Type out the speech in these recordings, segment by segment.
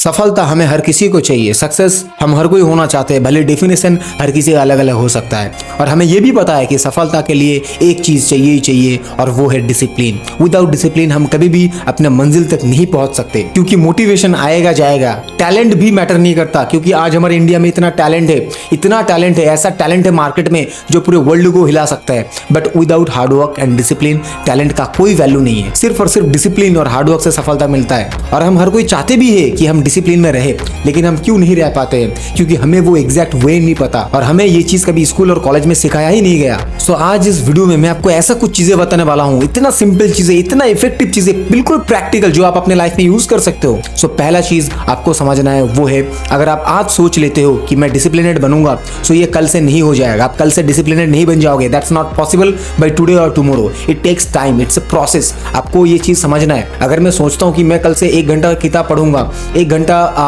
सफलता हमें हर किसी को चाहिए, सक्सेस हम हर कोई होना चाहते हैं, भले डेफिनेशन हर किसी का अलग अलग हो सकता है। और हमें यह भी पता है कि सफलता के लिए एक चीज चाहिए ही चाहिए और वो है डिसिप्लिन। विदाउट डिसिप्लिन हम कभी भी अपने मंजिल तक नहीं पहुंच सकते, क्योंकि मोटिवेशन आएगा जाएगा, टैलेंट भी मैटर नहीं करता। क्योंकि आज हमारे इंडिया में इतना टैलेंट है, ऐसा टैलेंट है मार्केट में जो पूरे वर्ल्ड को हिला सकता है, but without hard work and discipline talent का कोई वैल्यू नहीं है। सिर्फ और सिर्फ डिसिप्लिन और हार्डवर्क से सफलता मिलता है। और हम हर कोई चाहते भी है कि हम डिसिप्लिन में रहे, लेकिन हम क्यों नहीं रह पाते हैं? क्योंकि हमें वो एग्जैक्ट वे नहीं पता और हमें ये चीज कभी स्कूल और कॉलेज में सिखाया ही नहीं गया। सो आज इस वीडियो में मैं आपको ऐसा कुछ चीजें बताने वाला हूँ, इतना सिंपल चीजें, इतना इफेक्टिव चीजें, बिल्कुल प्रैक्टिकल, जो आप अपने लाइफ में यूज कर सकते हो। सो पहला चीज आपको समझना है वो है, अगर आप आज सोच लेते हो कि मैं डिसिप्लिनेड बनूंगा, सो ये कल से नहीं हो जाएगा। आप कल से डिसिप्लिनेड नहीं बन जाओगे। That's not possible by today और tomorrow. It takes time, it's a process. आपको ये चीज समझना है। अगर मैं सोचता हूँ कि मैं कल से 1 घंटा किताब पढ़ूंगा, 1 घंटा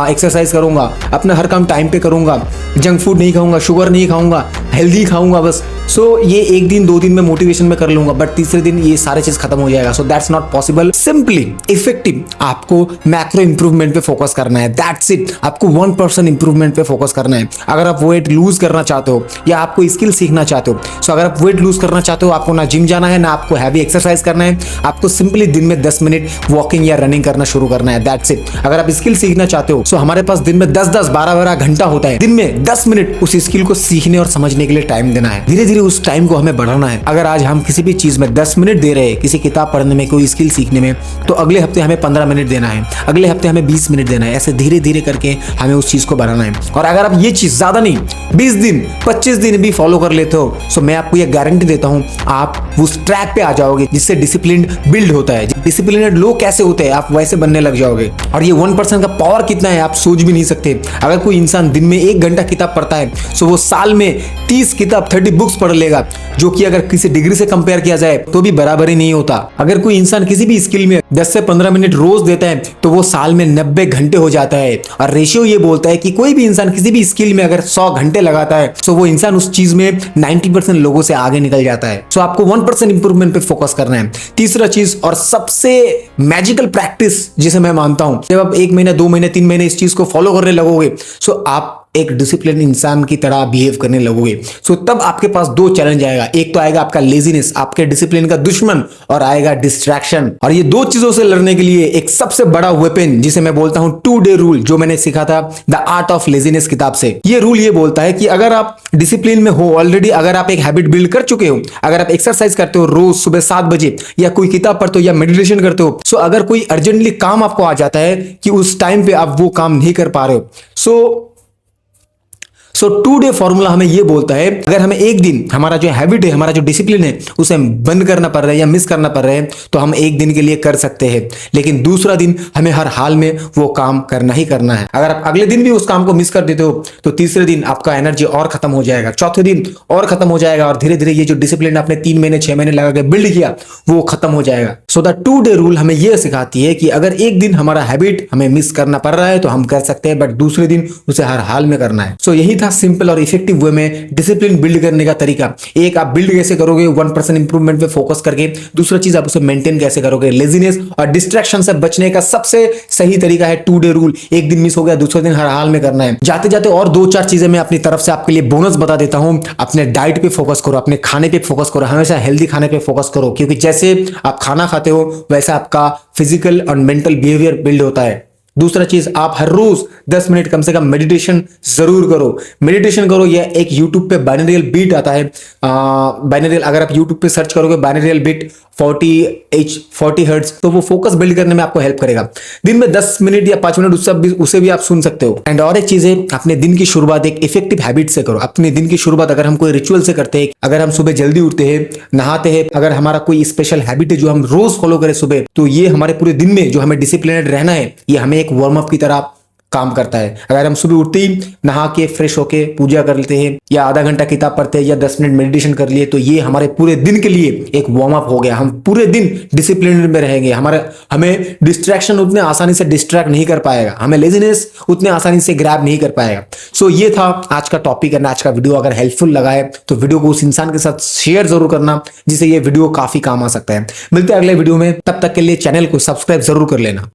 एक्सरसाइज करूंगा, अपना हर काम टाइम पे करूंगा, जंक फूड नहीं खाऊंगा, शुगर नहीं खाऊंगा, हेल्दी खाऊंगा बस, सो ये 1 दिन 2 दिन में मोटिवेशन में कर लूंगा, बट तीसरे दिन ये सारे चीज खत्म हो जाएगा। So that's not possible. Simply effective आपको मैक्रो इंप्रूवमेंट पे फोकस करना है। That's it. आपको 1% इंप्रूवमेंट पे फोकस करना है। अगर आप वेट लूज करना चाहते हो या आपको स्किल सीखना चाहते हो, सो अगर आप वेट लूज करना चाहते हो, आपको ना जिम जाना है, ना आपको हैवी एक्सरसाइज करना है, आपको सिंपली दिन में 10 मिनट वॉकिंग या रनिंग करना शुरू करना है। That's it. अगर आप स्किल सीखना चाहते हो, सो हमारे पास दिन में 10-10, 12-12 घंटा होता है। दिन में 10 मिनट उस स्किल को सीखने और समझने के लिए टाइम देना है। धीरे धीरे उस टाइम को हमें बढ़ाना है। अगर आज हम किसी भी चीज में 10 मिनट दे रहे हैं, किसी किताब पढ़ने में, कोई स्किल सीखने में, तो अगले हफ्ते हमें 15 मिनट देना है, अगले हफ्ते हमें 20 मिनट देना है। ऐसे धीरे धीरे करके हमें उस चीज को बढ़ाना है। और अगर आप ये चीज ज्यादा नहीं, 20 दिन 25 दिन भी फॉलो कर लेते हो, सो मैं आपको ये गारंटी देता हूं, आप उस ट्रैक पे आ जाओगे जिससे डिसिप्लिन बिल्ड होता है। डिसिप्लिनेड लोग कैसे होते हैं, आप वैसे बनने लग जाओगे। और ये 1% का पावर कितना है आप सोच भी नहीं सकते। अगर कोई इंसान दिन में 1 घंटा किताब पढ़ता है, सो वो साल में 30 किताब 30 बुक्स पढ़ लेगा, जो कि अगर किसी डिग्री से कंपेयर किया जाए तो भी बराबर ही नहीं होता। अगर कोई इंसान किसी भी स्किल में 10 से 15 मिनट रोज देता है, तो वो साल में 90 घंटे हो जाता है। और रेशियो ये बोलता है कि कोई भी इंसान किसी भी स्किल में अगर 100 घंटे लगाता है, तो वो इंसान उस चीज में 90% लोगों से आगे निकल जाता है। सो आपको 1% इंप्रूवमेंट पे फोकस करना है। तीसरा चीज और सबसे मैजिकल प्रैक्टिस जिसे मैं मानता हूं, जब आप 1 महीना 2 महीने 3 महीने इस चीज को फॉलो करने लगोगे, सो आप एक डिसिप्लिन इंसान की तरह बिहेव करने लगोगे। सो तब आपके पास 2 चैलेंज आएगा। एक तो आएगा आपका लेजीनेस, आपके डिसिप्लिन का दुश्मन, और आएगा डिस्ट्रैक्शन। और ये 2 चीजों से लड़ने के लिए एक सबसे बड़ा वेपन, जिसे मैं बोलता हूं 2 डे रूल, जो मैंने सीखा था द आर्ट ऑफ लेजीनेस किताब से। ये रूल ये बोलता है कि अगर आप डिसिप्लिन में हो ऑलरेडी, अगर आप एक हैबिट बिल्ड कर चुके हो, अगर आप एक्सरसाइज करते हो रोज सुबह 7 बजे, या कोई किताब पढ़ते हो या मेडिटेशन करते हो, सो अगर कोई अर्जेंटली काम आपको आ जाता है कि उस टाइम पे आप वो काम नहीं कर पा रहे हो, सो 2 डे फॉर्मूला हमें यह बोलता है, अगर हमें एक दिन हमारा जो हैबिट है, हमारा जो डिसिप्लिन है, उसे बंद करना पड़ रहा है या मिस करना पड़ रहा है, तो हम 1 दिन के लिए कर सकते हैं, लेकिन दूसरा दिन हमें हर हाल में वो काम करना ही करना है। अगर आप अगले दिन भी उस काम को मिस कर देते हो, तो तीसरे दिन आपका एनर्जी और खत्म हो जाएगा, चौथे दिन और खत्म हो जाएगा, और धीरे धीरे ये जो डिसिप्लिन आपने 3 महीने 6 महीने लगा के बिल्ड किया, वो खत्म हो जाएगा। सो द 2 डे रूल हमें यह सिखाती है कि अगर एक दिन हमारा हैबिट हमें मिस करना पड़ रहा है तो हम कर सकते हैं, बट दूसरे दिन उसे हर हाल में करना है। सो यही था सिंपल और इफेक्टिव वे में डिसिप्लिन बिल्ड करने का तरीका। एक, आप बिल्ड कैसे करोगे 1% इंप्रूवमेंट पे फोकस करके। दूसरा चीज, आप उसे मेंटेन कैसे करोगे। लेजीनेस और डिस्ट्रैक्शन से बचने का सबसे सही तरीका है 2 डे रूल। एक दिन मिस हो गया, दूसरे दिन हर हाल में करना है। जाते जाते और 2-4 चीजें मैं अपनी तरफ से आपके लिए बोनस बता देता हूं। अपने डाइट पे फोकस करो, अपने खाने पे फोकस करो, हमेशा हेल्दी खाने पे फोकस करो, क्योंकि जैसे आप खाना खाते हो वैसा आपका फिजिकल और मेंटल बिहेवियर बिल्ड होता है। दूसरा चीज, आप हर रोज 10 मिनट कम से कम मेडिटेशन जरूर करो। मेडिटेशन करो, यह एक यूट्यूब पे बाइनरियल बीट आता है। बाइनरियल, अगर आप यूट्यूब पे सर्च करोगे बाइनरियल बीट 40 हर्ट्ज, तो वो फोकस बिल्ड करने में आपको हेल्प करेगा। दिन में 10 मिनट या 5 मिनट उसे भी आप सुन सकते हो। एंड और एक चीज है, अपने दिन की शुरुआत एक इफेक्टिव हैबिट से करो। अपने दिन की शुरुआत अगर हम कोई रिचुअल से करते हैं, अगर हम सुबह जल्दी उठते हैं, नहाते हैं, अगर हमारा कोई स्पेशल हैबिट है जो हम रोज फॉलो करें सुबह, तो ये हमारे पूरे दिन में जो हमें डिसिप्लिनेड रहना है, ये हमें एक वार्म अप की तरह काम करता है। अगर हम सुबह उठते ही नहा के फ्रेश होके पूजा कर लेते हैं, या आधा घंटा किताब पढ़ते हैं, या 10 मिनट मेडिटेशन कर लिए, तो ये हमारे पूरे दिन के लिए एक वार्म अप हो गया। हम पूरे दिन डिसिप्लिन में रहेंगे। हमें डिस्ट्रैक्शन उतने आसानी से डिस्ट्रैक्ट नहीं कर पाएगा, हमें लेजीनेस उतने आसानी से ग्रैब नहीं कर पाएगा। सो ये था आज का टॉपिक एंड आज का वीडियो। अगर हेल्पफुल लगा है तो वीडियो को उस इंसान के साथ शेयर जरूर करना जिसे ये वीडियो काफी काम आ सकता है। मिलते हैं अगले वीडियो में, तब तक के लिए चैनल को सब्सक्राइब जरूर कर लेना।